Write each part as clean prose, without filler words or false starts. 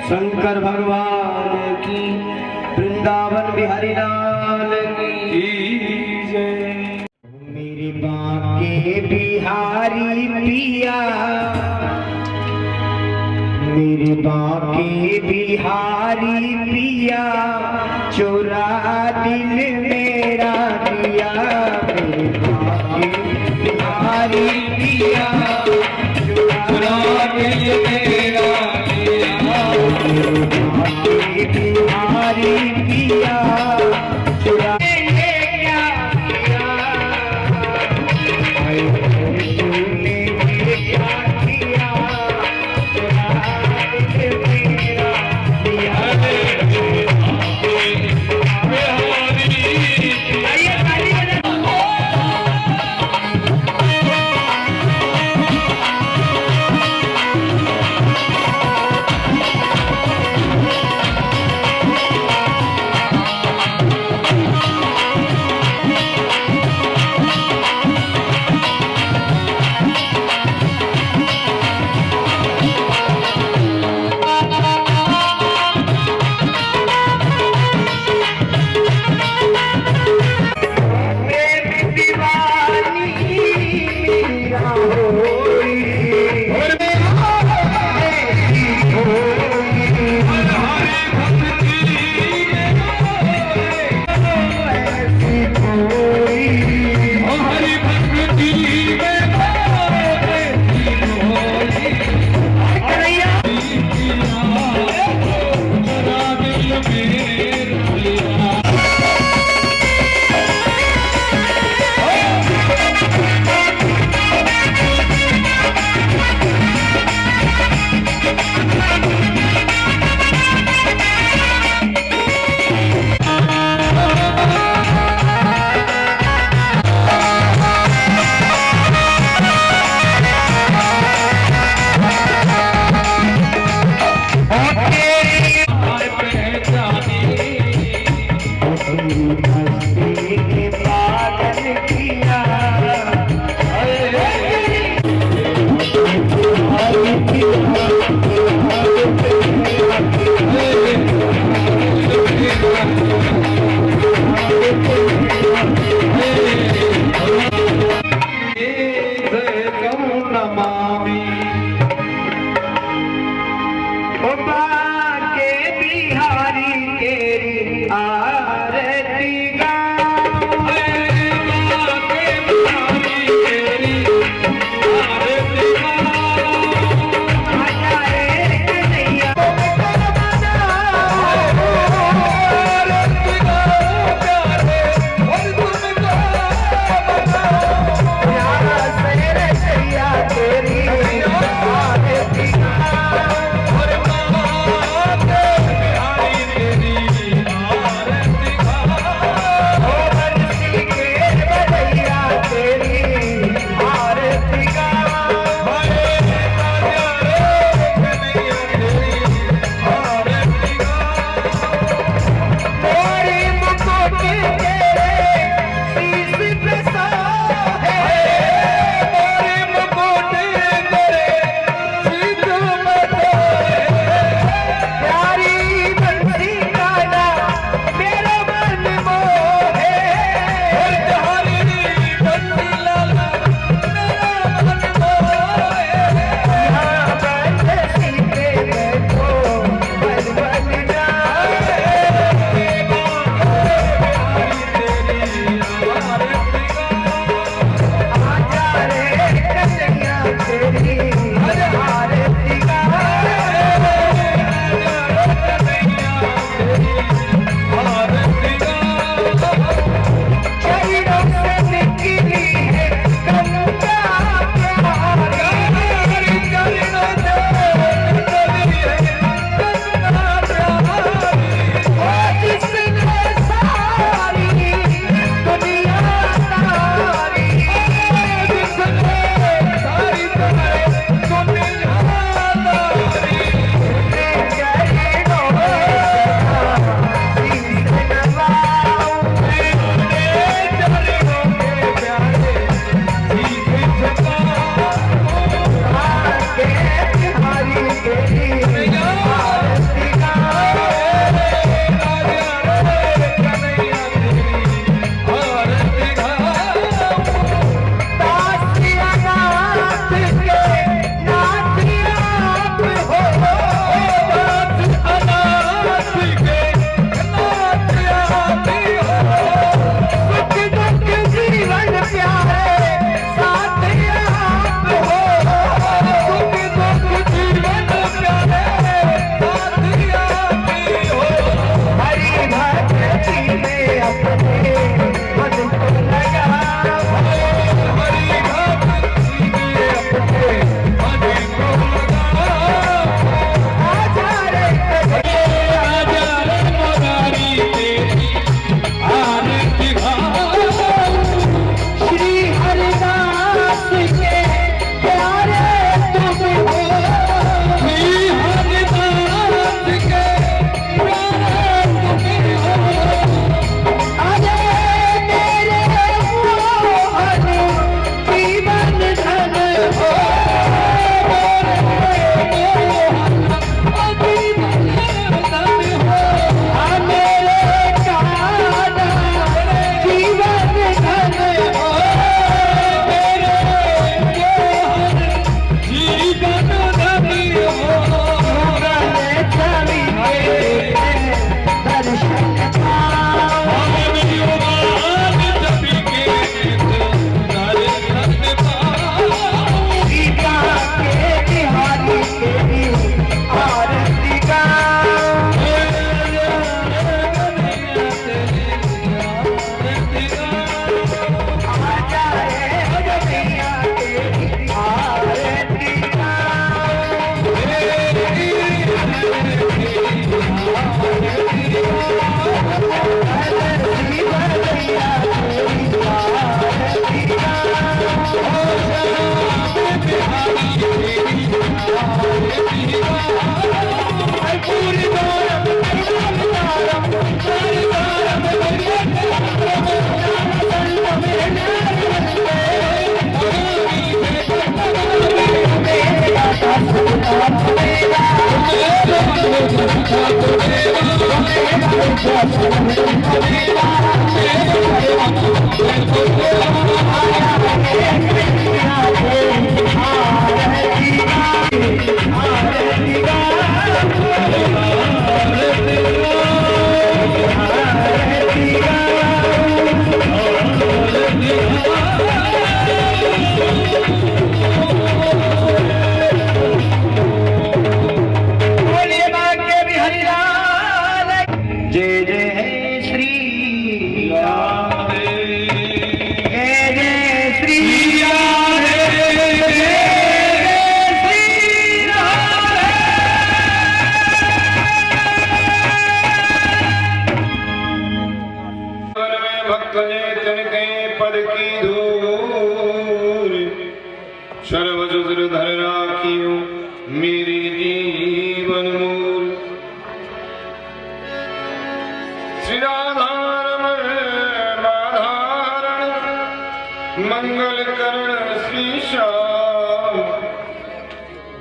शंकर भगवान की, वृंदावन बिहारी लाल की जय। मेरे बांके बिहारी पिया, मेरे बांके बिहारी पिया, चोरा दिल मेरा दिया। मेरे बांके बिहारी पिया, चोरा दिल मेरा बिहारी पिया, चुरा क्या किया।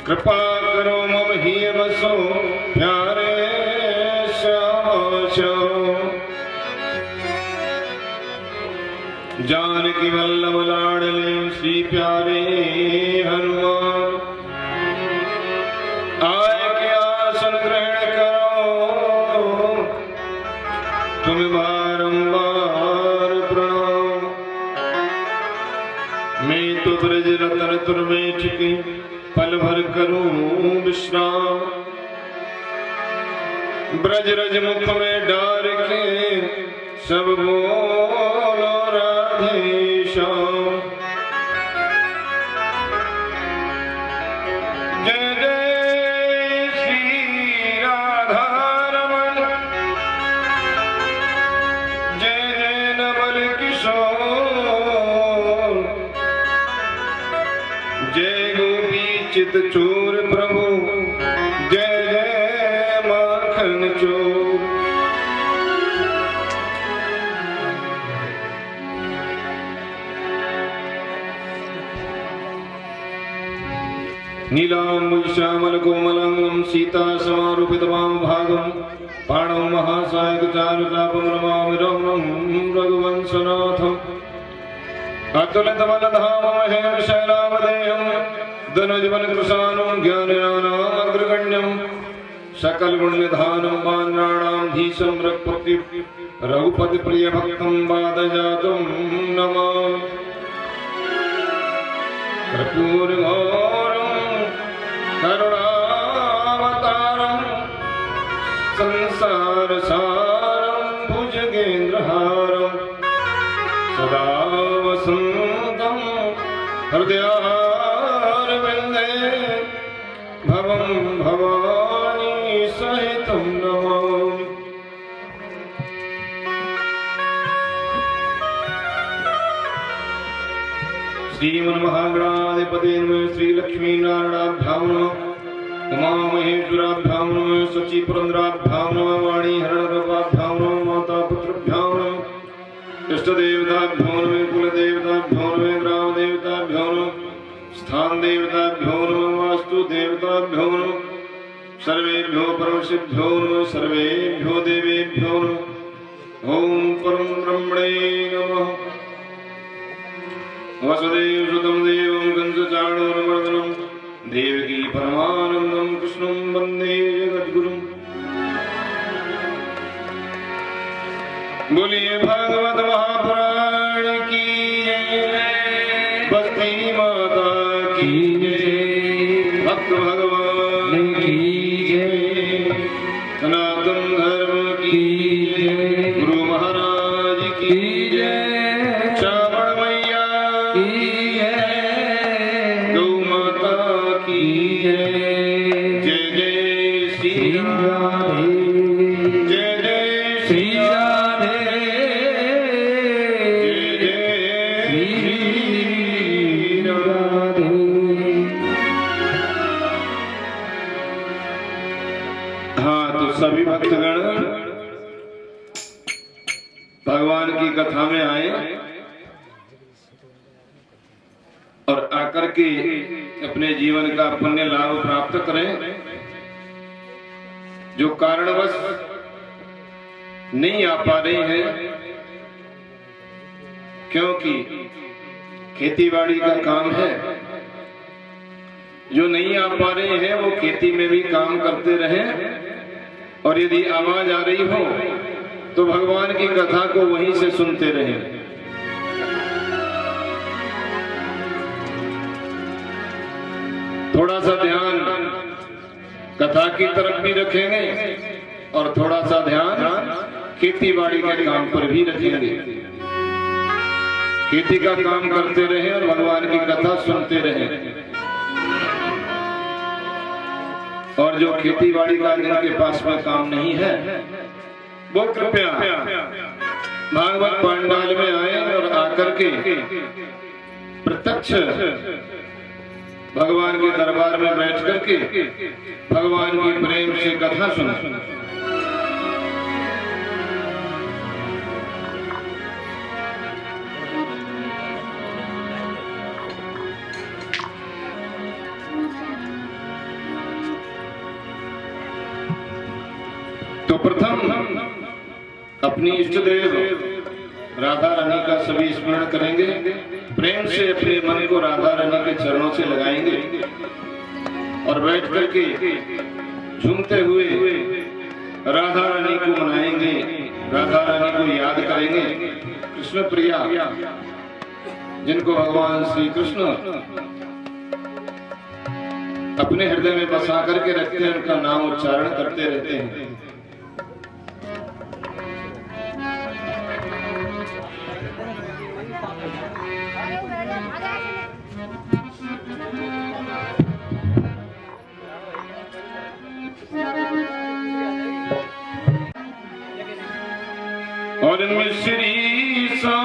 कृपा करो मम ही बसो प्यारे श्याम जानकी वल्लभ लाडले श्री प्यारे हनुमान आए के आसन ग्रहण करो तुम बारंबार प्रणाम मैं तो ब्रज रतन तुर बैठ के पल भर करूं विश्राम ब्रज रज मुख में डार के सब बोलो राधे श्याम जय जय श्री राधा रमन जय जय नवल किशोर जय चित चोर प्रभु जय जय माखन चोर नीलांबुज श्यामल कोमलंगम सीता समारूपितवां भागम पाणौ महासायक चारुचापं नमामि रमणं रघुवंशनाथम् अतुलितबलधाम महेश शैलावदेहम् धनुजवन कृशानं ज्ञानयानाग्रगण्यं सकल गुणनिधानं मान्याणां धीशं रघुपति रघुपति प्रिय भक्तं वादजातं नमामि कर्पूरगौरं करुणावतारं संसारसारं भुजगेन्द्रहारं सदा वसन्तं हृदयारविन्दे भवं भवानी सहितं नमामि श्रीमन्महागणाधिपते नमः श्रीलक्ष्मीनारायणाभ्यां नमः उमामहेश्वराभ्यां नमः शचीपुरन्द्राभ्यां नमः वाणीहरणगर्भाभ्यां नमः मातापुत्रभ्यां नमः इष्टदेवताभ्यो नमः कुलदेवताभ्यो नमः ग्रामदेवताभ्यो नमः स्थानदेवताभ्यो नमः वास्तुदेवताभ्यो नमः सर्वेभ्यो परमशिभ्यो नमः सर्वेभ्यो देवेभ्यो नमः ॐ परं ब्रह्मणे नमः वसुदेवसुतं देवं कंसचाणूरमर्दनं देवकी परमानन्दं कृष्णं वन्दे जगद्गुरुम् बोलिए भागवत महापुराण की जय बस्ती माता की जय भक्त भगवान की जय सनातन धर्म की जय गुरु महाराज की जय श्रावण मैया की जय गौ माता की जय जय जय श्री राधे जय जय श्री राधे सभी भक्तगण भगवान की कथा में आए और आकर के अपने जीवन का पुण्य लाभ प्राप्त करें। जो कारणवश नहीं आ पा रहे हैं, क्योंकि खेतीबाड़ी का काम है। जो नहीं आ पा रहे हैं वो खेती में भी काम करते रहें, और यदि आवाज आ रही हो तो भगवान की कथा को वहीं से सुनते रहें। थोड़ा सा ध्यान कथा की तरफ भी रखेंगे और थोड़ा सा ध्यान खेती-बाड़ी के काम पर भी रखेंगे। खेती का काम करते रहें और भगवान की कथा सुनते रहें। और जो खेती-बाड़ी का जिनके पास में काम नहीं है वो कृपया भागवत पांडाल में आए और आकर के प्रत्यक्ष भगवान के दरबार में बैठ करके भगवान की प्रेम से कथा सुने। तो प्रथम अपनी इष्ट देव राधा रानी का सभी स्मरण करेंगे, प्रेम से अपने मन को राधा रानी के चरणों से लगाएंगे और बैठ करके झूमते हुए राधा रानी को मनाएंगे, राधा रानी को याद करेंगे। कृष्ण प्रिया जिनको भगवान श्री कृष्ण अपने हृदय में बसा करके रखते हैं, उनका नाम उच्चारण करते रहते हैं। और मिश्री सो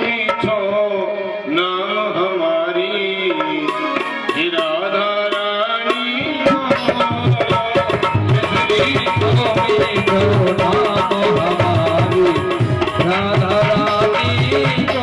मीठो नाम हमारी राधा रानी। मिश्री सो मीठो नाम हमारी राधा रानी को।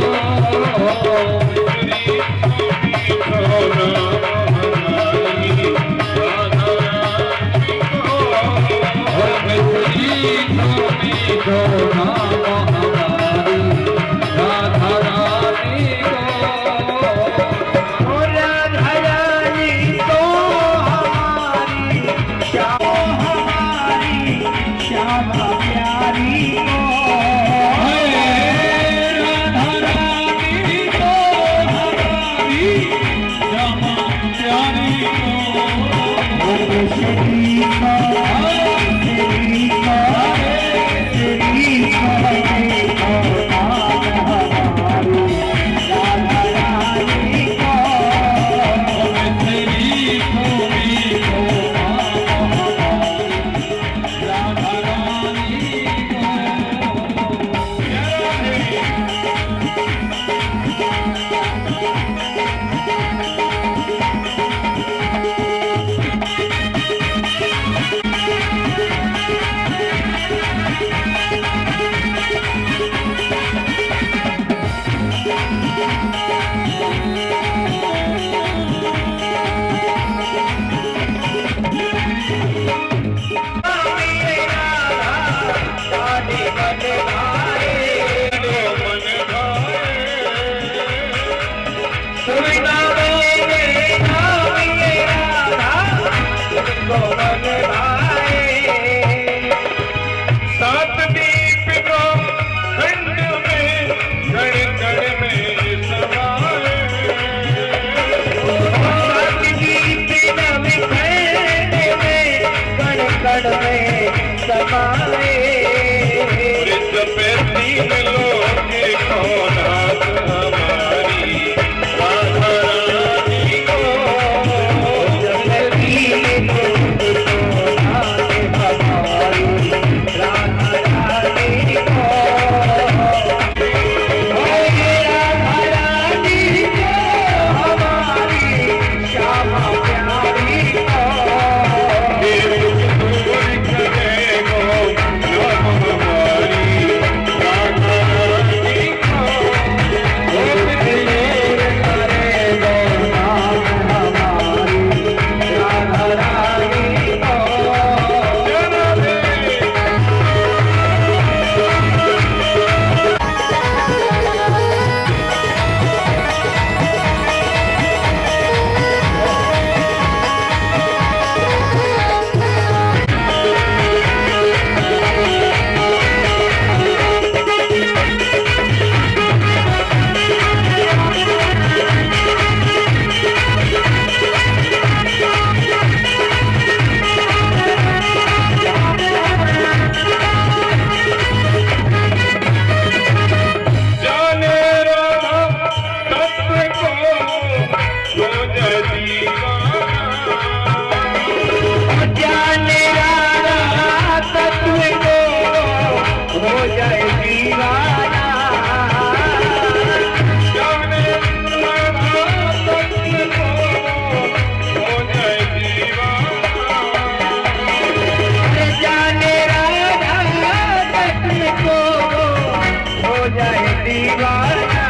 दीवाना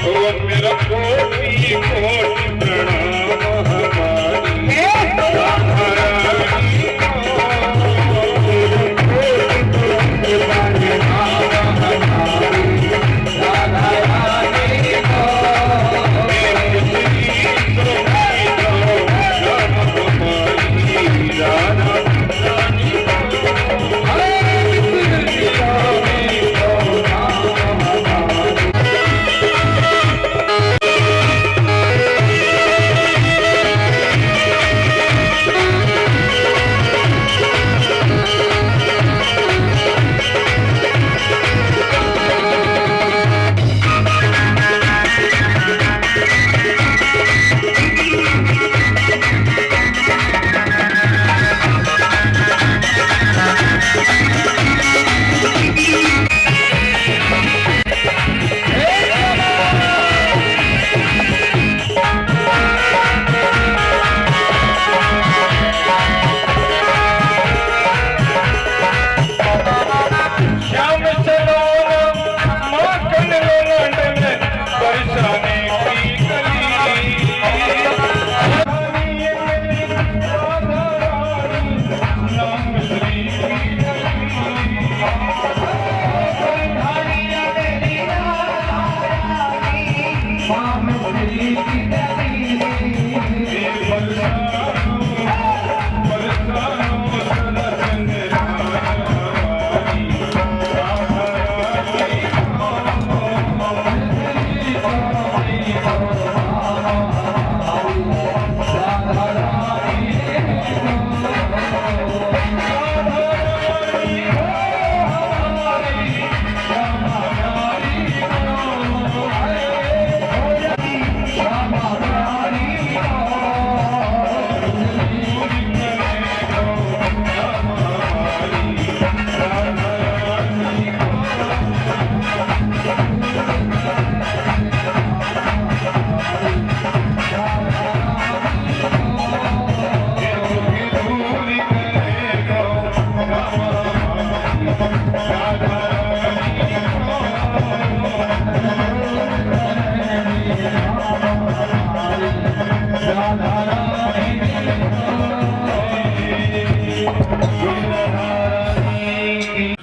वो मेरा कोटि कोटि प्रणाम हमारी राधा रानी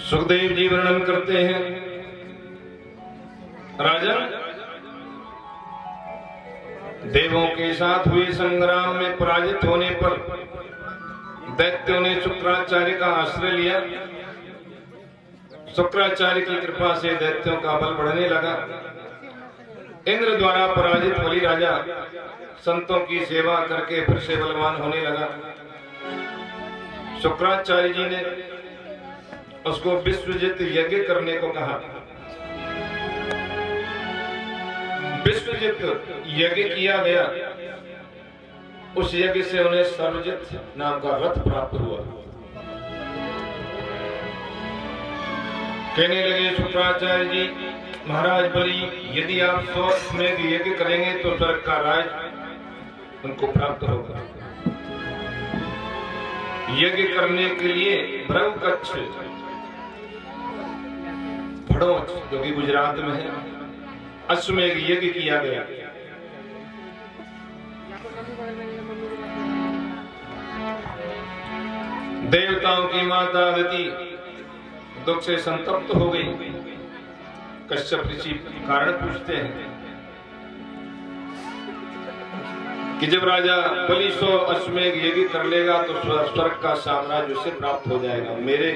सुखदेव जी वर्णन करते हैं, राजा देवों के साथ हुए संग्राम में पराजित होने पर दैत्यों ने शुक्राचार्य का आश्रय लिया। शुक्राचार्य की कृपा से दैत्यों का बल बढ़ने लगा। इंद्र द्वारा पराजित बलि राजा संतों की सेवा करके फिर से बलवान होने लगा। शुक्राचार्य जी ने उसको विश्वजित यज्ञ करने को कहा। विश्वजित यज्ञ किया गया। उस यज्ञ से उन्हें सर्वजित नाम का रथ प्राप्त हुआ। कहने लगे शुक्राचार्य जी, महाराज बलि, यदि आप 100 में यज्ञ करेंगे तो स्वर्ग का राज उनको प्राप्त होगा। यज्ञ करने के लिए भ्रवकच्छ भड़ोच जो कि गुजरात में है, अश्वमेघ यज्ञ किया गया। देवताओं की माता अदिति दुख से संतप्त हो गई। कश्यप ऋषि कारण पूछते हैं कि जब राजा बलि 100 अश्वमेघ यज्ञ कर लेगा तो स्वर्ग का साम्राज्य उसे प्राप्त हो जाएगा। मेरे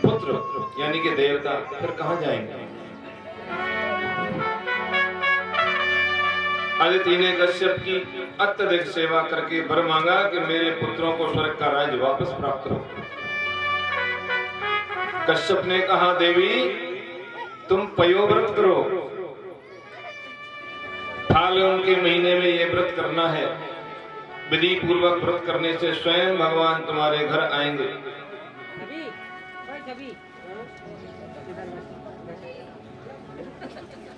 पुत्र यानी कि देवता फिर कहां जाएंगे? अदिति ने कश्यप की अत्यधिक सेवा करके वर मांगा कि मेरे पुत्रों को स्वर्ग का राज्य वापस प्राप्त हो। कश्यप ने कहा, देवी तुम पयोव्रत करो। फाल्गुन के महीने में ये व्रत करना है। विधि पूर्वक व्रत करने से स्वयं भगवान तुम्हारे घर आएंगे।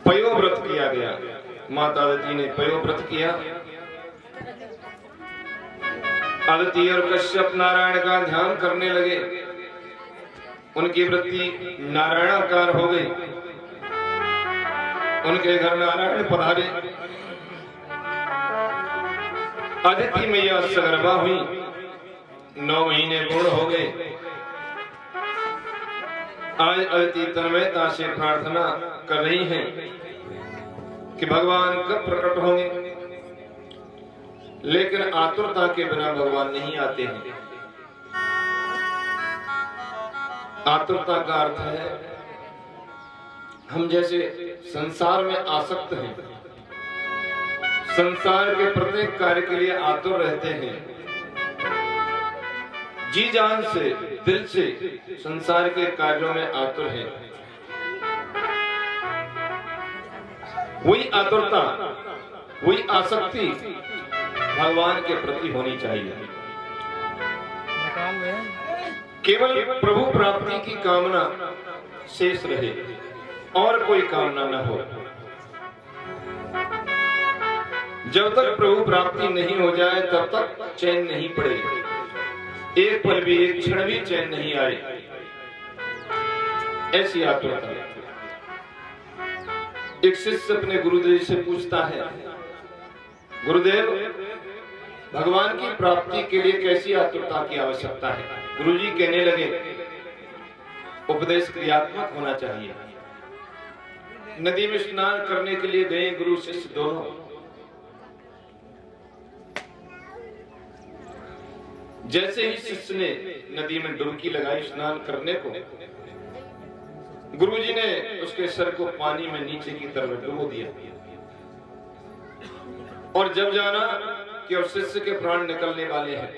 पयोव्रत किया गया। माता अदिति ने पयोव्रत किया। अदिति और कश्यप नारायण का ध्यान करने लगे। उनकी वृत्ति नारायणाकार हो गई। उनके घर नारायण पधारे। अदिति मैया सगर्भा हुई, 9 महीने पूर्ण हो गए। आज अदिति तन्मयता से प्रार्थना कर रही हैं कि भगवान कब प्रकट होंगे, लेकिन आतुरता के बिना भगवान नहीं आते हैं। आतुरता का अर्थ है हम जैसे संसार में आसक्त हैं, संसार के प्रत्येक कार्य के लिए आतुर रहते हैं, जी जान से दिल से संसार के कार्यों में आतुर हैं। वही आतुरता, वही आसक्ति भगवान के प्रति होनी चाहिए। केवल प्रभु प्राप्ति की कामना शेष रहे और कोई कामना न हो। जब तक प्रभु प्राप्ति नहीं हो जाए तब तक चैन नहीं पड़ेगा, एक पल भी, एक क्षण भी चैन नहीं आए। ऐसी आतुरता। एक शिष्य अपने गुरुदेव से पूछता है, गुरुदेव भगवान की प्राप्ति के लिए कैसी आतुरता की आवश्यकता है? गुरुजी कहने लगे, उपदेश क्रियात्मक होना चाहिए। नदी में स्नान करने के लिए गए गुरु शिष्य दोनों। जैसे ही शिष्य ने नदी में डुबकी लगाई स्नान करने को, गुरुजी ने उसके सर को पानी में नीचे की तरफ डुबो दिया। और जब जाना कि अब शिष्य के प्राण निकलने वाले हैं,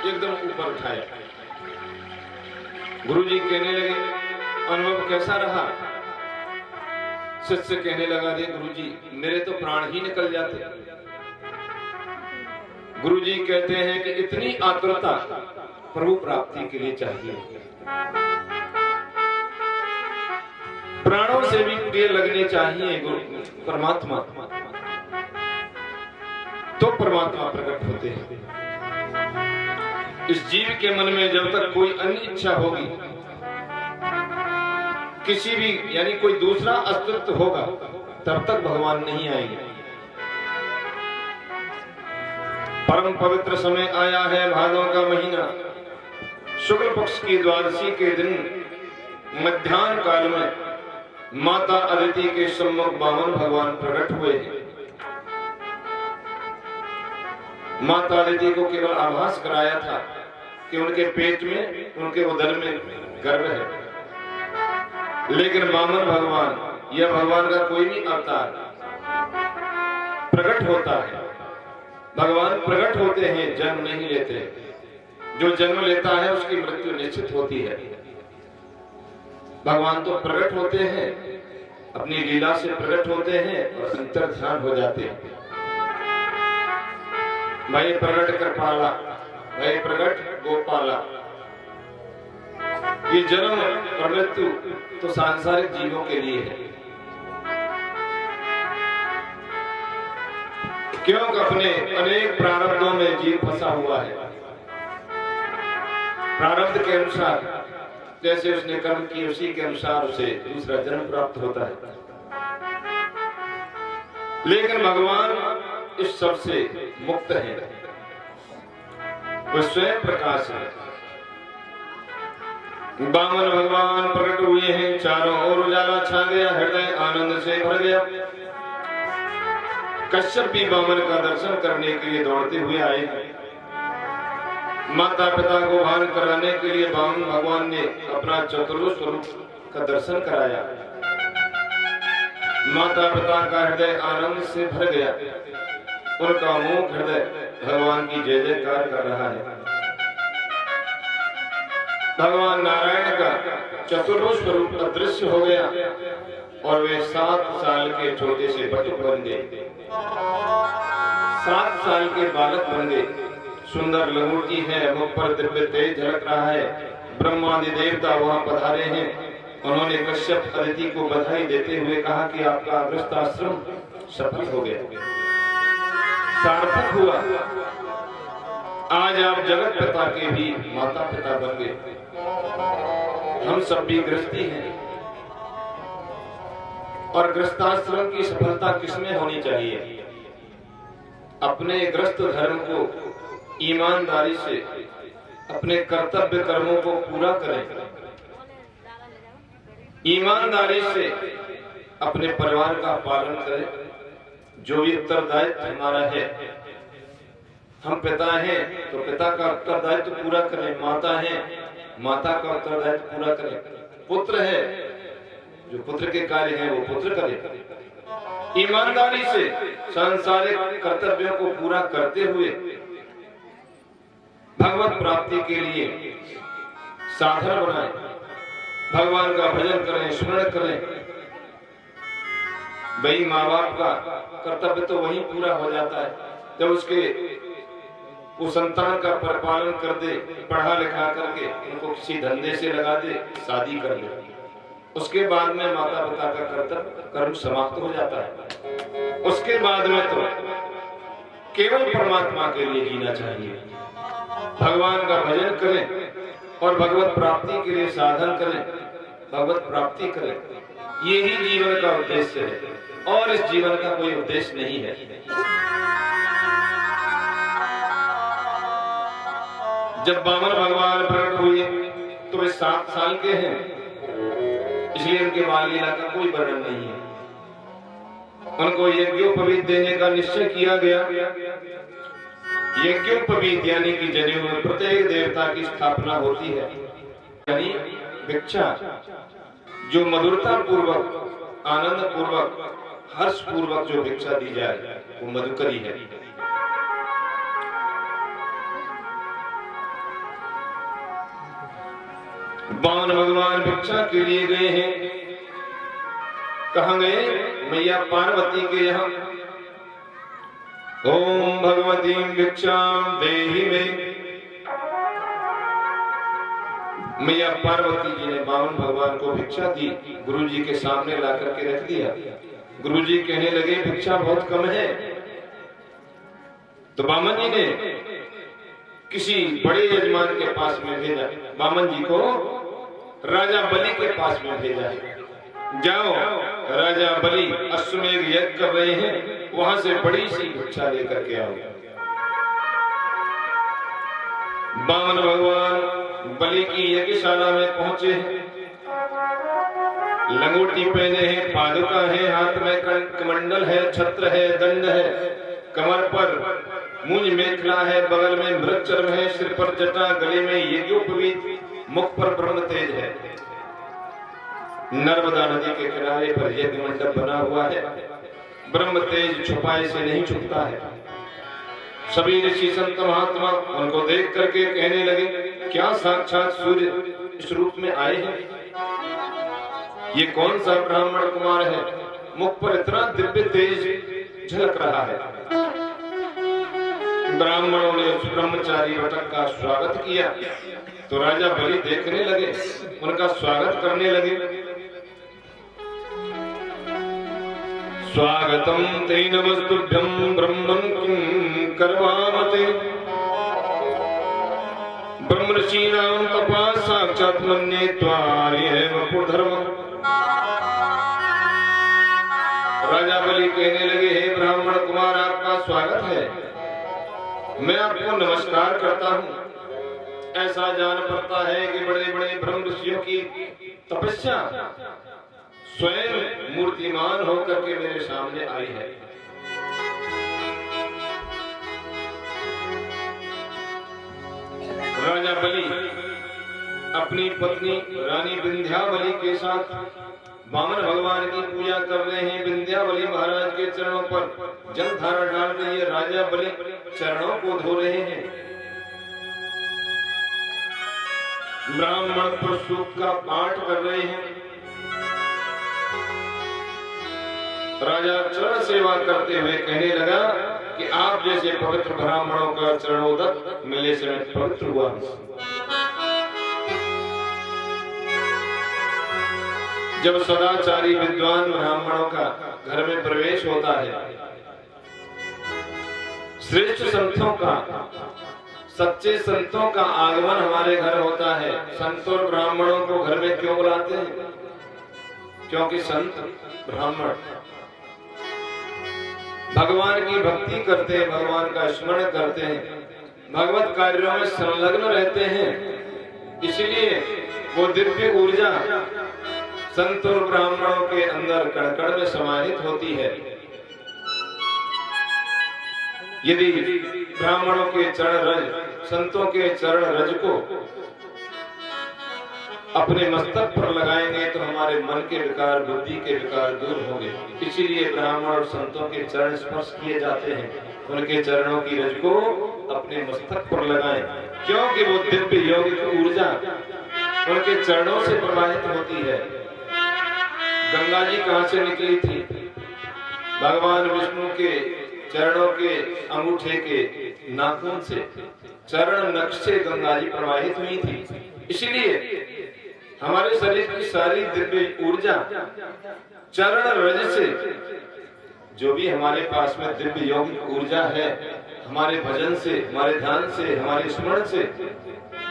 एकदम ऊपर उठाया। गुरुजी कहने लगे, अनुभव कैसा रहा? शिष्य कहने लगा, रे गुरुजी मेरे तो प्राण ही निकल जाते। गुरुजी कहते हैं कि इतनी आतुरता प्रभु प्राप्ति के लिए चाहिए। प्राणों से भी प्रिय लगने चाहिए परमात्मा, तो परमात्मा प्रकट होते हैं। इस जीव के मन में जब तक कोई अन्य इच्छा होगी, किसी भी यानी कोई दूसरा अस्तित्व होगा, तब तक भगवान नहीं आएंगे। परम पवित्र समय आया है, भादों का महीना, शुक्ल पक्ष की द्वादशी के दिन मध्याह्न काल में माता अदिति के सम्मुख वामन भगवान प्रकट हुए। माता अदिति को केवल आभास कराया था कि उनके पेट में, उनके उदर में गर्भ है, लेकिन वामन भगवान या भगवान का कोई भी अवतार प्रकट होता है। भगवान प्रकट होते हैं, जन्म नहीं लेते। जो जन्म लेता है उसकी मृत्यु निश्चित होती है। भगवान तो प्रकट होते हैं, अपनी लीला से प्रकट होते हैं और अंतर ध्यान हो जाते हैं। भाई प्रकट कृपाला, भाई प्रकट गोपाला। ये जन्म और मृत्यु तो सांसारिक जीवों के लिए है, क्योंकि अपने अनेक प्रारब्धों में जीव फंसा हुआ है। प्रारब्ध के अनुसार जैसे उसने कर्म किए, उसी के अनुसार उसे दूसरा जन्म प्राप्त होता है। लेकिन भगवान इस सब से मुक्त है, वो स्वयं प्रकाश है। वामन भगवान प्रकट हुए हैं, चारों ओर उजाला छा गया, हृदय आनंद से भर गया। कश्यप भी वामन का दर्शन करने के लिए दौड़ते हुए आए। माता पिता को भान कराने के लिए वामन भगवान ने अपना चतुर्भुज स्वरूप का दर्शन कराया। माता पिता का हृदय आनंद से भर गया, उनका मुख हृदय भगवान की जय जयकार कर रहा है। भगवान नारायण का चतुर्भुज स्वरूप अदृश्य हो गया और वे 7 साल के छोटे से बटुक बन गए, 7 साल के बालक बन गए। सुंदर लंगोटी है, मुख पर दिव्य तेज झलक रहा है। ब्रह्मादि देवता वहां पधारे हैं। उन्होंने कश्यप अदिति को बधाई देते हुए कहा कि आपका गृहस्थाश्रम सफल हो गया, सार्थक हुआ। आज आप जगत पिता के भी माता पिता बन गए। हम सब भी गृहस्थी हैं और गृहस्थाश्रम की सफलता किसमें होनी चाहिए? अपने गृहस्थ धर्म को ईमानदारी से अपने कर्तव्य कर्मों को पूरा करें, ईमानदारी से अपने परिवार का पालन करें। जो भी उत्तरदायित्व हमारा है, हम पिता हैं तो पिता का उत्तरदायित्व पूरा करें, माता है माता का उत्तरदायित्व पूरा करें, पुत्र है जो पुत्र के कार्य हैं वो पुत्र करें। ईमानदारी से सांसारिक कर्तव्यों को पूरा करते हुए भगवत प्राप्ति के लिए साधन बनाएं, भगवान का भजन करें, स्मरण करें। भाई माँ बाप का कर्तव्य तो वही पूरा हो जाता है जब वो संतान का परिपालन कर दे, पढ़ा लिखा करके उनको किसी धंधे से लगा दे, शादी कर ले, उसके बाद में माता पिता का कर्तव्य कर्म समाप्त हो जाता है। उसके बाद में तो केवल परमात्मा के लिए जीना चाहिए, भगवान का भजन करें और भगवत प्राप्ति के लिए साधन करें, भगवत प्राप्ति करें। यही जीवन का उद्देश्य है और इस जीवन का कोई उद्देश्य नहीं है। जब वामन भगवान प्रकट हुए तो वे 7 साल के हैं, इसलिए उनके बाल लीला का कोई वर्णन नहीं है। उनको यज्ञोपवीत देने का निश्चय किया गया। यज्ञोपवीत यानी कि जनेऊ में प्रत्येक देवता की स्थापना होती है, यानी भिक्षा जो मधुरता पूर्वक, आनंद पूर्वक, हर्ष पूर्वक जो भिक्षा दी जाए वो मधुकरी है। वामन भगवान भिक्षा के लिए गए हैं। कहां गए? मैया पार्वती के यहाँ। ओम भगवती भिक्षाम देहि में। मैया पार्वती जी ने वामन भगवान को भिक्षा दी, गुरु जी के सामने ला करके रख दिया। गुरु जी कहने लगे भिक्षा बहुत कम है। तो वामन जी ने किसी बड़े यजमान के पास में भेजा, वामन जी को राजा बलि के पास में भेजा। जाओ, राजा बलि अश्वमेध यज्ञ कर रहे हैं, वहां से बड़ी सी भिक्षा लेकर के आओ। वामन भगवान बलि की यज्ञशाला में पहुंचे हैं, लंगोटी पहने हैं, पादुका है, हाथ में कमंडल है, छत्र है, दंड है, कमर पर मुंज मेखला है, बगल में मृगचर्म है, सिर पर जटा, गले में यज्ञोपवीत, मुख पर ब्रह्म तेज है। नर्मदा नदी के किनारे पर यज्ञ मंडप बना हुआ है। ब्रह्म तेज छुपाए से नहीं छुपता है। सभी ऋषि संत महात्मा उनको देख करके कहने लगे, क्या साक्षात सूर्य इस रूप में आए हैं? ये कौन सा ब्राह्मण कुमार है? मुख पर इतना दिव्य तेज झलक रहा है। ब्राह्मणों ने उस ब्रह्मचारी वटक का स्वागत किया तो राजा बलि देखने लगे, उनका स्वागत करने लगे। स्वागतम तेन वस्तुभ्यं ब्रह्मन् किं कर्वामते। ब्रह्मर्षीणां तपा साक्षात् मन्ये त्वार्येव वपुर्धर्मम्। राजा बलि कहने लगे, हे ब्राह्मण कुमार, आपका स्वागत है, मैं आपको नमस्कार करता हूँ। ऐसा जान पड़ता है कि बड़े बड़े ब्रह्म ऋषियों की तपस्या स्वयं मूर्तिमान होकर के मेरे सामने आई है। राजा बलि अपनी पत्नी रानी विंध्यावली के साथ वामन भगवान की पूजा कर रहे हैं। विंध्यावली महाराज के चरणों पर जल धारा डाल रही है, राजा बलि चरणों को धो रहे हैं। ब्राह्मण प्रसूत का पाठ कर रहे हैं। राजा चरण सेवा करते हुए कहने लगा कि आप जैसे पवित्र ब्राह्मणों का चरणोदक मिलने से मैं पवित्र हुआ। जब सदाचारी विद्वान ब्राह्मणों का घर में प्रवेश होता है, श्रेष्ठ संतों का सच्चे संतों का आगमन हमारे घर होता है। संत और ब्राह्मणों को घर में क्यों बुलाते हैं? क्योंकि संत ब्राह्मण भगवान की भक्ति करते हैं, भगवान का स्मरण करते हैं, भगवत कार्यों में संलग्न रहते हैं। इसलिए वो दिव्य ऊर्जा संत और ब्राह्मणों के अंदर कण-कण में समाहित होती है। यदि ब्राह्मणों के चरण रज, संतों के चरण रज को अपने मस्तक पर लगाएंगे तो हमारे मन के विकार, बुद्धि के विकार दूर होंगे। इसीलिए ब्राह्मण और संतों के चरण स्पर्श किए जाते हैं। उनके चरणों की रज को अपने मस्तक पर लगाएं, क्योंकि वो दिव्य यौगिक ऊर्जा उनके चरणों से प्रवाहित होती है। गंगा जी कहां से निकली थी? भगवान विष्णु के चरणों के अंगूठे के नाखून से, चरण नख से गंगा जी प्रवाहित हुई थी। इसलिए हमारे शरीर की सारी दिव्य ऊर्जा चरण रज से, जो भी हमारे पास में दिव्य यौगिक ऊर्जा है, हमारे भजन से, हमारे ध्यान से, हमारे स्मरण से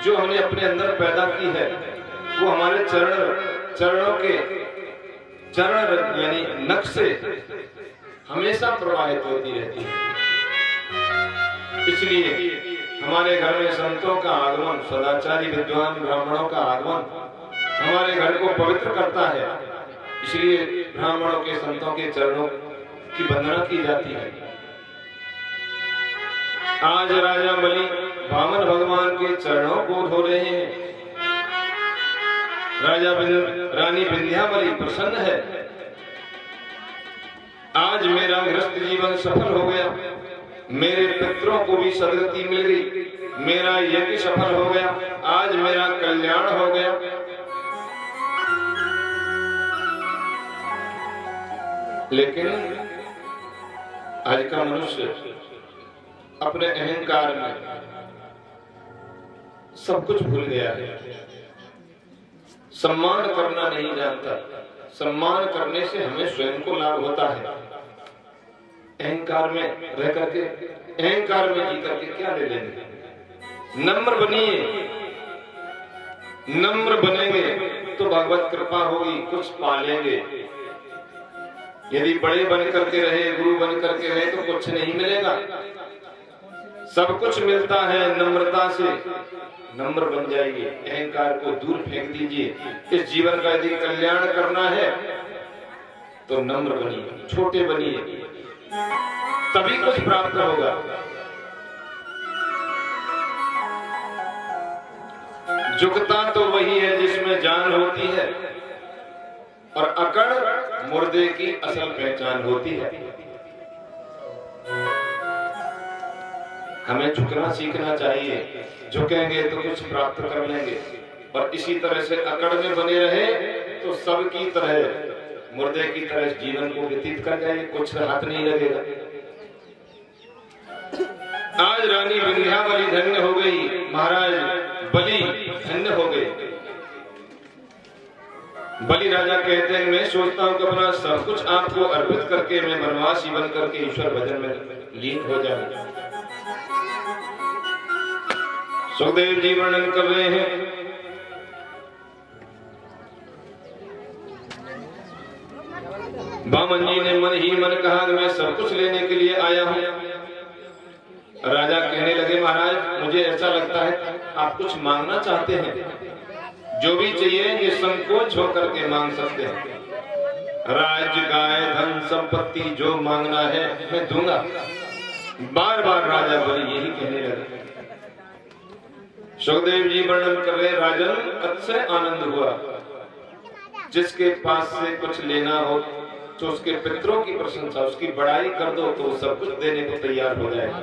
जो हमने अपने अंदर पैदा की है, वो हमारे चरणों के चरण यानी नख से हमेशा प्रवाहित होती रहती है। इसलिए हमारे घर में संतों का आगमन, सदाचारी विद्वान ब्राह्मणों का आगमन हमारे घर को पवित्र करता है। इसलिए ब्राह्मणों के, संतों के चरणों की वंदना की जाती है। आज राजा बलि वामन भगवान के चरणों को धो रहे हैं। रानी विंध्यावली प्रसन्न है। आज मेरा गृहस्थ जीवन सफल हो गया, मेरे पितरों को भी सदगति मिल गई, मेरा यज्ञ सफल हो गया, आज मेरा कल्याण हो गया। लेकिन आज का मनुष्य अपने अहंकार में सब कुछ भूल गया है, सम्मान करना नहीं जानता। सम्मान करने से हमें स्वयं को लाभ होता है। अहंकार में रह करके, अहंकार में जी करके क्या ले लेंगे? नम्र बनिए, नम्र बनेंगे तो भगवत कृपा होगी, कुछ पालेंगे। यदि बड़े बन करके रहे, गुरु बन करके रहे तो कुछ नहीं मिलेगा। सब कुछ मिलता है नम्रता से। नम्र बन जाइए, अहंकार को दूर फेंक दीजिए। इस जीवन का यदि कल्याण करना है तो नम्र बनिए, छोटे बनिए, तभी कुछ प्राप्त होगा। झुकता तो वही है जिसमें जान होती है, और अकड़ मुर्दे की असल पहचान होती है। हमें झुकना सीखना चाहिए। झुकेंगे तो कुछ प्राप्त कर लेंगे, और इसी तरह से अकड़ में बने रहे तो सबकी तरह, मुर्दे की तरह जीवन को व्यतीत कर जाएंगे, कुछ हाथ नहीं लगेगा। आज रानी विंध्यावली धन्य हो गई, महाराज बलि धन्य हो गए। बलि राजा कहते हैं, मैं सोचता हूं कि अपना सब कुछ आपको अर्पित करके मैं वनवासी बन करके ईश्वर भजन में लीन हो जाऊं। सुखदेव जी वर्णन कर रहे हैं, वामन जी ने मन ही मन कहा कि मैं सब कुछ लेने के लिए आया हूं। राजा कहने लगे, महाराज मुझे ऐसा लगता है आप कुछ मांगना चाहते हैं। जो भी चाहिए ये संकोच होकर के मांग सकते हैं। राज्य, गाय, धन, संपत्ति जो मांगना है मैं दूंगा। बार बार राजा बलि यही कहने लगे। सुखदेव जी वर्णन कर रहे, राजन अतिशय आनंद हुआ। जिसके पास से कुछ लेना हो तो उसके पितरों की प्रशंसा, उसकी बड़ाई कर दो तो सब कुछ देने को तैयार हो जाएगा।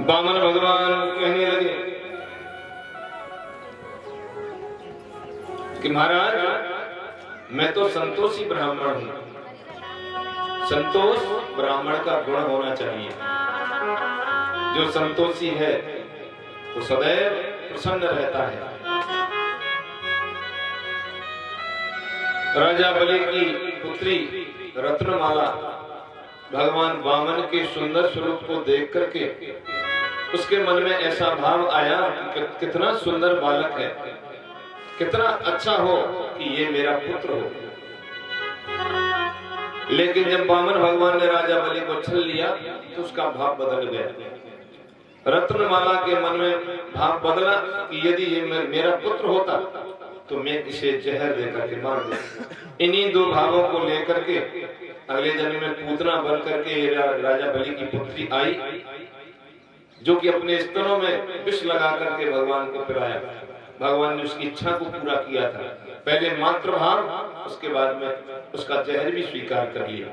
वामन भगवान कहने लगे कि महाराज मैं तो संतोषी ब्राह्मण हूं। संतोष ब्राह्मण का गुण होना चाहिए। जो संतोषी है वो सदैव प्रसन्न रहता है। राजा बलि की पुत्री रत्नमाला भगवान वामन के सुंदर स्वरूप को देख करके उसके मन में ऐसा भाव आया कि कितना सुंदर बालक है, कितना अच्छा हो कि ये मेरा पुत्र हो। लेकिन जब वामन भगवान ने राजा बलि को छल लिया तो उसका भाव बदल गया। रत्नमाला के मन में भाव बदला कि यदि ये मेरा पुत्र होता तो मैं इसे जहर देकर के मार दे। इन्हीं दो भावों को लेकर के अगले जन्म में पूतना बन करके राजा बलि की पुत्री आई, जो कि अपने स्तनों में विष लगा करके भगवान को पिलाया। भगवान ने उसकी इच्छा को पूरा किया था। पहले मातृ भाव, उसके बाद में उसका जहर भी स्वीकार कर लिया।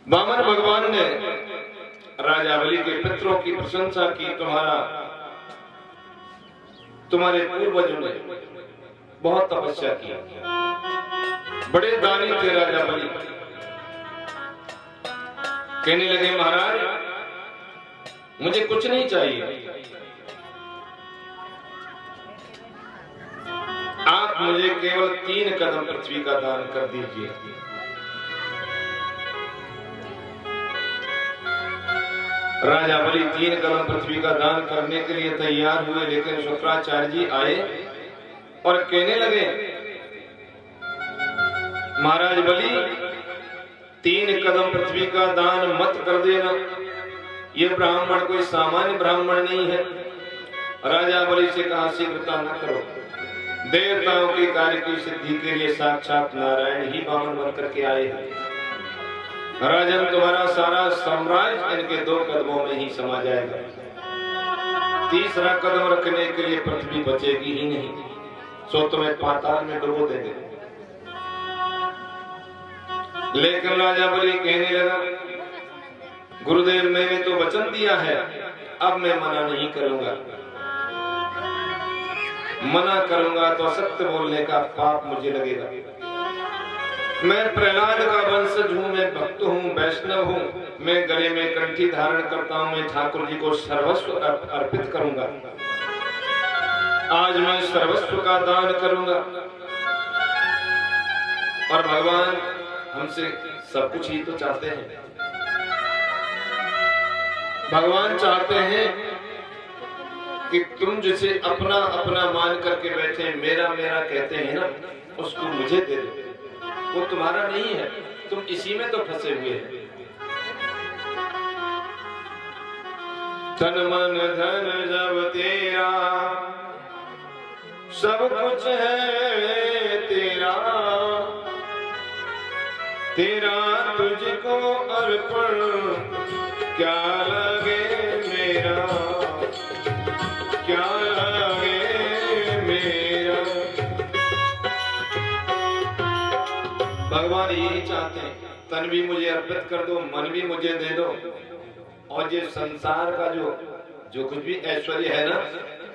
वामन भगवान ने राजा बलि के पितरों की प्रशंसा की, तुम्हारे पूर्वजों ने बहुत तपस्या की, बड़े दानी थे राजा बलि। कहने लगे महाराज मुझे कुछ नहीं चाहिए, आप मुझे केवल 3 कदम पृथ्वी का दान कर दीजिए। राजा बलि 3 कदम पृथ्वी का दान करने के लिए तैयार हुए, लेकिन शुक्राचार्य जी आए और कहने लगे महाराज बलि 3 कदम पृथ्वी का दान मत कर देना, ये ब्राह्मण कोई सामान्य ब्राह्मण नहीं है। राजा बलि से कहा शीघ्रता न करो, देवताओं के कार्य की सिद्धि के लिए साक्षात नारायण ही वामन बन करके आए हैं। राजन तुम्हारा सारा साम्राज्य इनके 2 कदमों में ही समा जाएगा, तीसरा कदम रखने के लिए पृथ्वी बचेगी ही नहीं, सो तुम्हें पाताल में डुबो देंगे। लेकिन राजा बलि कहने लगा गुरुदेव मैंने तो वचन दिया है, अब मैं मना नहीं करूंगा, मना करूंगा तो असत्य बोलने का पाप मुझे लगेगा। मैं प्रहलाद का वंशज हूँ, मैं भक्त हूँ, वैष्णव हूँ, मैं गले में कंठी धारण करता हूँ, मैं ठाकुर जी को सर्वस्व अर्पित करूंगा, आज मैं सर्वस्व का दान करूंगा। और भगवान हमसे सब कुछ ही तो चाहते हैं, भगवान चाहते हैं कि तुम जिसे अपना अपना मान करके बैठे, मेरा मेरा कहते हैं ना, उसको मुझे दे दो, वो तुम्हारा नहीं है, तुम इसी में तो फंसे हुए हैं। तन मन धन जब तेरा, सब कुछ है तेरा, तेरा तुझको अर्पण क्या लगे मेरा, क्या लगे मेरा। भगवान यही चाहते हैं, तन भी मुझे अर्पित कर दो, मन भी मुझे दे दो, और ये संसार का जो कुछ भी ऐश्वर्य है ना,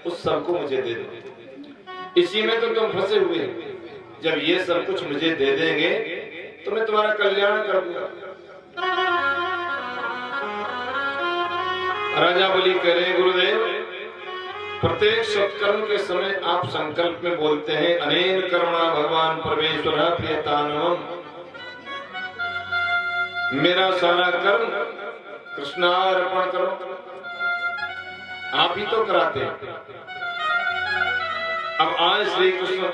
उस सबको मुझे दे दो। इसी में तो तुम फंसे हुए हैं। जब ये सब कुछ मुझे दे देंगे तो मैं तुम्हारा कल्याण कर दूंगा। राजा बलि कह रहे गुरुदेव, प्रत्येक सत्कर्म के समय आप संकल्प में बोलते हैं अनेन कर्मणा भगवान परमेश्वर प्रियतानवम, मेरा सारा कर्म कृष्णार्पण करो, आप ही तो कराते हैं। अब आज श्री कृष्ण,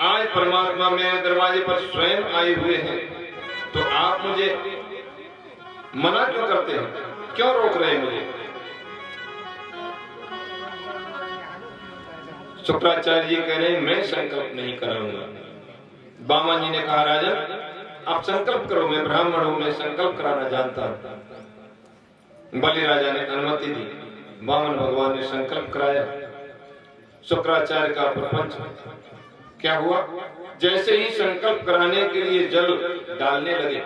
आज परमात्मा मेरे दरवाजे पर स्वयं आए हुए हैं, तो आप मुझे मना क्यों करते हैं, क्यों रोक रहे हैं मुझे? शुक्राचार्य जी कह रहे हैं मैं संकल्प नहीं कराऊंगा। वामन जी ने कहा राजा आप संकल्प करो, मैं ब्राह्मण हूं, मैं संकल्प कराना जानता हूं। बलि राजा ने अनुमति दी, वामन भगवान ने संकल्प कराया। शुक्राचार्य का प्रपंच क्या हुआ, जैसे ही संकल्प कराने के लिए जल डालने लगे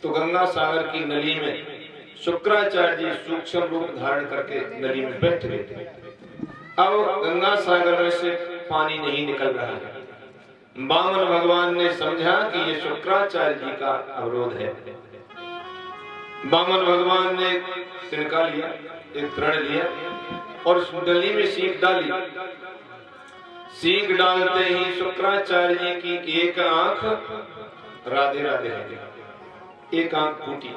तो गंगा सागर की नली में शुक्राचार्य जी सूक्ष्म रूप धारण करके नली में बैठ गए। अब गंगा सागर में से पानी नहीं निकल रहा है। वामन भगवान ने समझा कि ये शुक्राचार्य जी का अवरोध है। वामन भगवान ने तिनका लिया, एक तृण लिया और उस नली में सीख डाली। सीख डालते ही शुक्राचार्य जी की एक आंख राधे राधे राधे, एक आंख फूटी,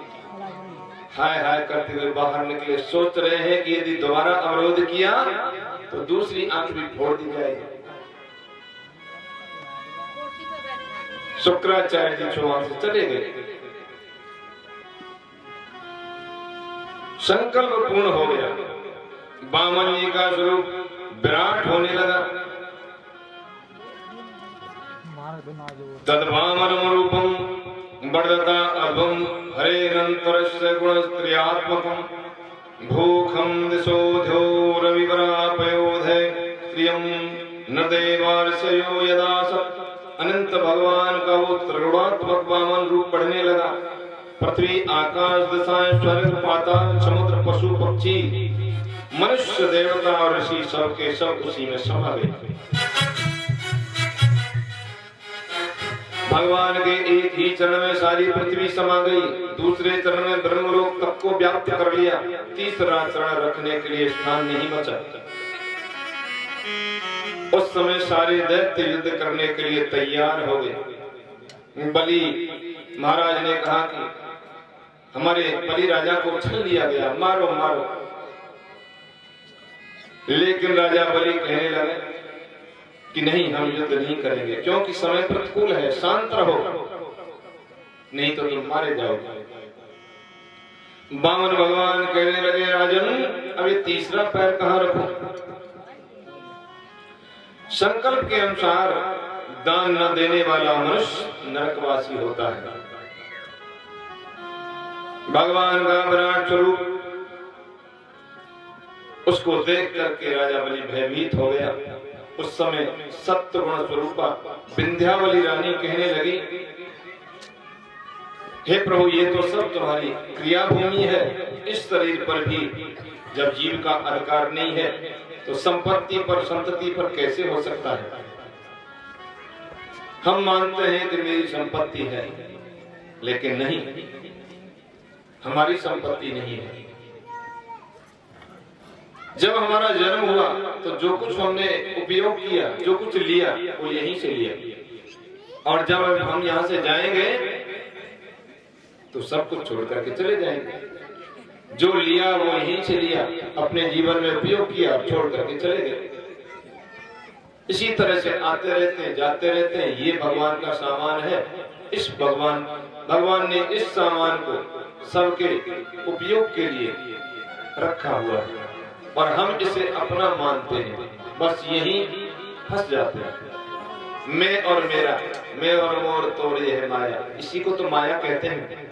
हाय हाय करते हुए बाहर निकले। सोच रहे हैं कि यदि दोबारा अवरोध किया तो दूसरी आंख भी फोड़ दी जाएगी। शुक्राचार्य जी वहां से चले गए। संकल्प पूर्ण हो गया। वामन जी का स्वरूप विराट होने लगा। तद्वामन रूपम वर्धता अभम हरेरंतरस्य गुणस्त्रियात्मकम भूखम दिशोध्यो रविवरापयोधे स्त्रियम नृदेवार्षयो यदा सत्। अनंत भगवान का वो त्रिगुणात्मक वामन रूप बढ़ने लगा। पृथ्वी, आकाश, दिशाएं, स्वर्ग, पाताल, समुद्र, पशु, पक्षी, मनुष्य, देवता और ऋषि सब के सब उसी में समा गए। भगवान के एक ही चरण में सारी पृथ्वी समा गई। दूसरे चरण में ब्रह्मलोक तक को व्याप्त कर लिया। तीसरा चरण रखने के लिए स्थान नहीं बचा। उस समय सारे दैत्य युद्ध करने के लिए तैयार हो गए। बलि महाराज ने कहा कि हमारे बलि राजा को छल लिया गया, मारो मारो। लेकिन राजा बलि कहने लगे कि नहीं, हम युद्ध नहीं करेंगे, क्योंकि समय प्रतिकूल है, शांत रहो, नहीं तो तुम मारे जाओगे। वामन भगवान कहने लगे, राजन अब ये तीसरा पैर कहां रखो? संकल्प के अनुसार दान न देने वाला मनुष्य नरकवासी होता है। भगवान का विराट स्वरूप उसको देख करके राजा बलि भयभीत हो गया। उस समय सत्वगुण स्वरूपा विंध्यावली रानी कहने लगी, हे प्रभु, ये तो सब तुम्हारी क्रिया भूमि है। इस शरीर पर भी जब जीव का अधिकार नहीं है तो संपत्ति पर, संतति पर कैसे हो सकता है? हम मानते हैं कि मेरी संपत्ति है, लेकिन नहीं, हमारी संपत्ति नहीं है। जब हमारा जन्म हुआ तो जो कुछ हमने उपयोग किया, जो कुछ लिया, वो यहीं से लिया। और जब हम यहां से जाएंगे तो सब कुछ छोड़ करके चले जाएंगे। जो लिया वो यहीं से लिया, अपने जीवन में उपयोग किया, छोड़ करके चले गए। इसी तरह से आते रहते हैं, जाते रहते हैं। ये भगवान का सामान है। इस भगवान ने इस सामान को सबके उपयोग के लिए रखा हुआ है और हम इसे अपना मानते हैं। बस यही फंस जाते हैं। मैं और मेरा, मैं और मोर तोड़ ये है माया। इसी को तो माया कहते हैं।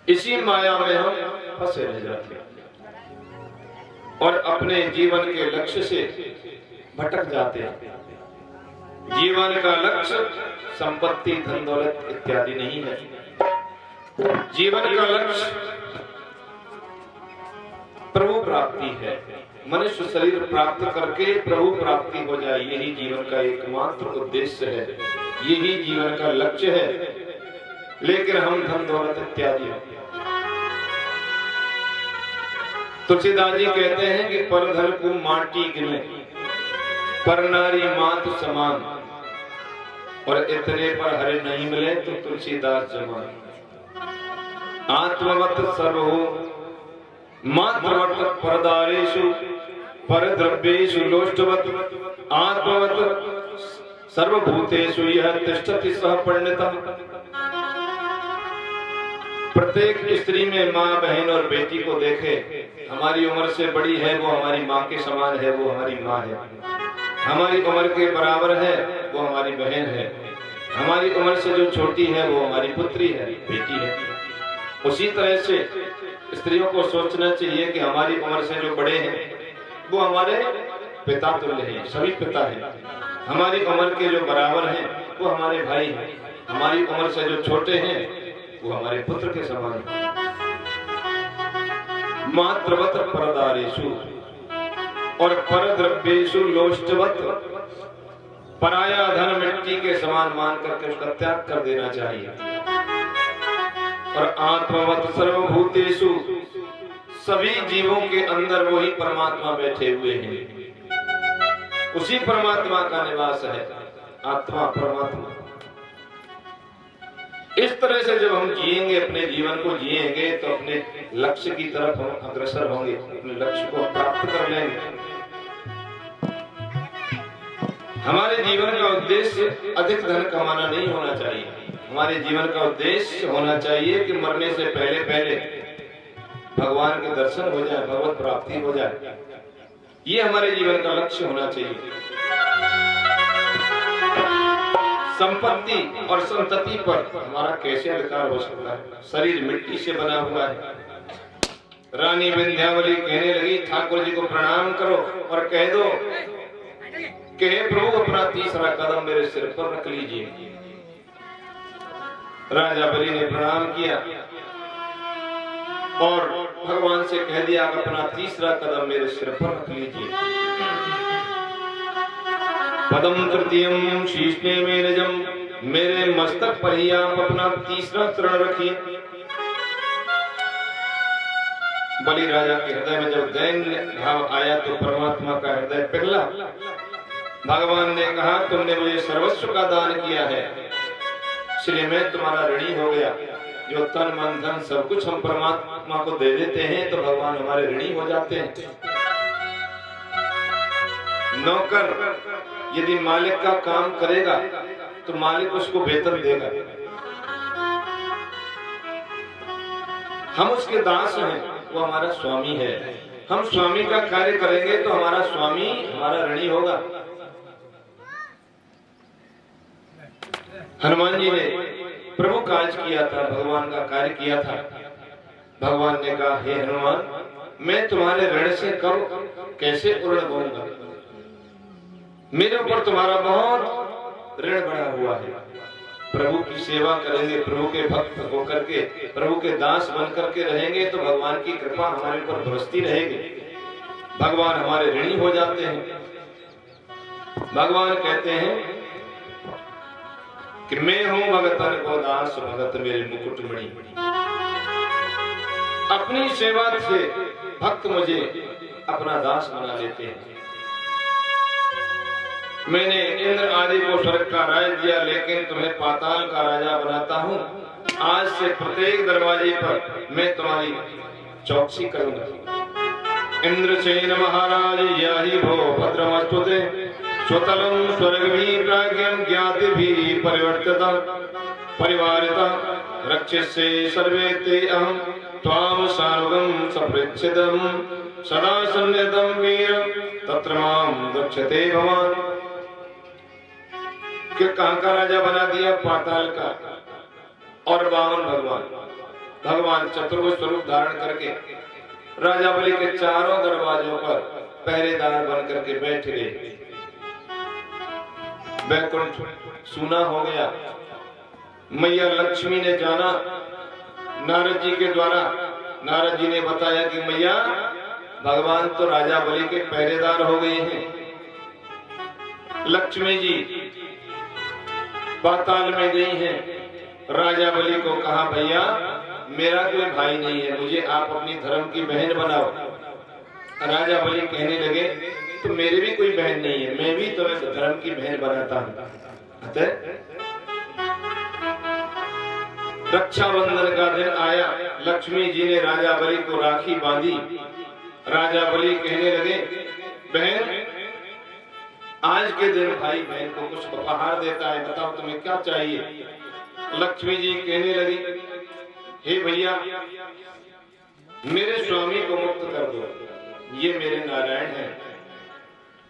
इसी माया में हम फंसे रह जाते हैं और अपने जीवन के लक्ष्य से भटक जाते हैं। जीवन का लक्ष्य संपत्ति, धन दौलत इत्यादि नहीं है। जीवन का लक्ष्य प्रभु प्राप्ति है। मनुष्य शरीर प्राप्त करके प्रभु प्राप्ति हो जाए, यही जीवन का एकमात्र उद्देश्य है, यही जीवन का लक्ष्य है। लेकिन हम धन दौलत इत्यादि, तुलसीदास जी कहते हैं कि पर धन को माटी गिने, पर नारी मात समान, और इतने पर हरे नहीं मिले तो तुलसीदास जमान। आत्मवत सर्वो मात्रवत परदारेषु परद्रव्येषु लोष्टवत आत्मवत सर्वभूतेषु यह तिष्ठति सह पंडितः। प्रत्येक स्त्री में माँ, बहन और बेटी को देखे। हमारी उम्र से बड़ी है वो हमारी माँ के समान है, वो हमारी माँ है। हमारी उम्र के बराबर है वो हमारी बहन है। हमारी उम्र से जो छोटी है वो हमारी पुत्री है, बेटी है। उसी तरह से स्त्रियों को सोचना चाहिए कि हमारी उम्र से जो बड़े हैं वो हमारे पिता तुल्य हैं, सभी पिता हैं। हमारी उम्र के जो बराबर हैं वो हमारे भाई हैं। हमारी उम्र से जो छोटे हैं वो हमारे पुत्र के समान है। मात्रवत परदारेषु और परद्रव्येषु लोष्टवत, पराया धन मिट्टी के समान मान करके उसका त्याग कर देना चाहिए। और आत्मवत सर्वभूतेषु, सभी जीवों के अंदर वही परमात्मा बैठे हुए हैं। उसी परमात्मा का निवास है, आत्मा परमात्मा। इस तरह से जब हम जिएंगे, अपने जीवन को जिएंगे, तो अपने लक्ष्य की तरफ हम अग्रसर होंगे, अपने लक्ष्य को प्राप्त कर लेंगे। हमारे जीवन का उद्देश्य अधिक धन कमाना नहीं होना चाहिए। हमारे जीवन का उद्देश्य होना चाहिए कि मरने से पहले पहले भगवान के दर्शन हो जाए, भगवत प्राप्ति हो जाए। ये हमारे जीवन का लक्ष्य होना चाहिए। संपत्ति और संतति पर हमारा कैसे अधिकार हो सकता है? शरीर मिट्टी से बना हुआ है। रानी विंध्यावली कहने लगी, ठाकुर जी को प्रणाम करो और कह दो कि हे प्रभु, अपना तीसरा कदम मेरे सिर पर रख लीजिए। राजा बलि ने प्रणाम किया और भगवान से कह दिया कि अपना तीसरा कदम मेरे सिर पर रख लीजिए। पदम तृतीयम शीर्षे में निजम, मेरे मस्तक पर ही आप अपना तीसरा चरण रखिए। बलि राजा के हृदय में जब दैन्य भाव आया तो परमात्मा का हृदय पिघला। भगवान ने कहा, तुमने मुझे सर्वस्व का दान किया है, इसलिए मैं तुम्हारा ऋणी हो गया। जो तन मन धन सब कुछ हम परमात्मा को दे देते हैं तो भगवान हमारे ऋणी हो जाते हैं। नौकर यदि मालिक का काम करेगा तो मालिक उसको वेतन देगा। हम उसके दास हैं, वो हमारा स्वामी है। हम स्वामी का कार्य करेंगे तो हमारा स्वामी हमारा ऋणी होगा। हनुमान जी ने प्रभु काज किया था, भगवान का कार्य किया था। भगवान ने कहा, हे हनुमान, मैं तुम्हारे ऋण से कब कैसे ऋण दूंगा? मेरे ऊपर तुम्हारा बहुत ऋण बना हुआ है। प्रभु की सेवा करेंगे, प्रभु के भक्त होकर के, प्रभु के दास बन करके रहेंगे तो भगवान की कृपा हमारे ऊपर बरसती रहेगी। भगवान हमारे ऋणी हो जाते हैं। भगवान कहते हैं कि मैं हूं भगतन को दास, भगत मेरे मुकुट मणि। अपनी सेवा से भक्त मुझे अपना दास बना लेते हैं। मैंने इंद्र आदि को स्वर्ग का राज दिया, लेकिन तुम्हें पाताल का राजा बनाता हूं। आज से प्रत्येक दरवाजे पर मैं तुम्हारी चौकसी करूंगा। इंद्रसेन महाराज यही भो भद्रमस्तुते, स्वतलम स्वर्ग भी प्राज्ञम ज्ञाति भी परिवर्तिता परिवारिता रक्षसे सर्वे ते अहम त्वाम सार्वगम सपृच्छिदम सदा सन्निधम वीर तत्र माम दक्षते भवान। कि कहां का राजा बना दिया? पाताल का। और बामन भगवान चतुर्भुज स्वरूप धारण करके राजा बलि के चारों दरवाजों पर पहरेदार बन करके बैठ गए। वैकुंठ सूना हो गया। मैया लक्ष्मी ने जाना नारद जी के द्वारा। नारद जी ने बताया कि मैया, भगवान तो राजा बलि के पहरेदार हो गए हैं। लक्ष्मी जी पाताल में गई हैं। राजा बलि को कहा, भैया मेरा कोई भाई नहीं है, मुझे आप अपनी धर्म की बहन बनाओ। राजा बलि कहने लगे, तो मेरी भी कोई बहन नहीं है, मैं भी तुम्हें धर्म की बहन बनाता हूं। अतः रक्षाबंधन का दिन आया। लक्ष्मी जी ने राजा बलि को राखी बांधी। राजा बलि कहने लगे, बहन आज के दिन भाई बहन को कुछ उपहार देता है, बताओ तुम्हें क्या चाहिए? लक्ष्मी जी कहने लगी, हे भैया मेरे स्वामी को मुक्त कर दो, ये मेरे नारायण हैं,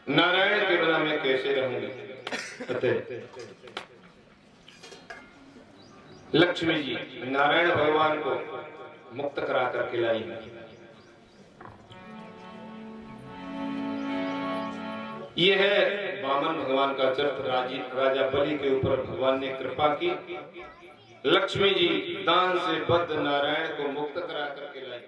नारायण के बिना मैं कैसे रहूंगी? लक्ष्मी जी नारायण भगवान को मुक्त करा करके लाई। ये है वामन भगवान का चरित्र। राजा बलि के ऊपर भगवान ने कृपा की। लक्ष्मी जी दान से बद्ध नारायण को मुक्त करा करके लाई।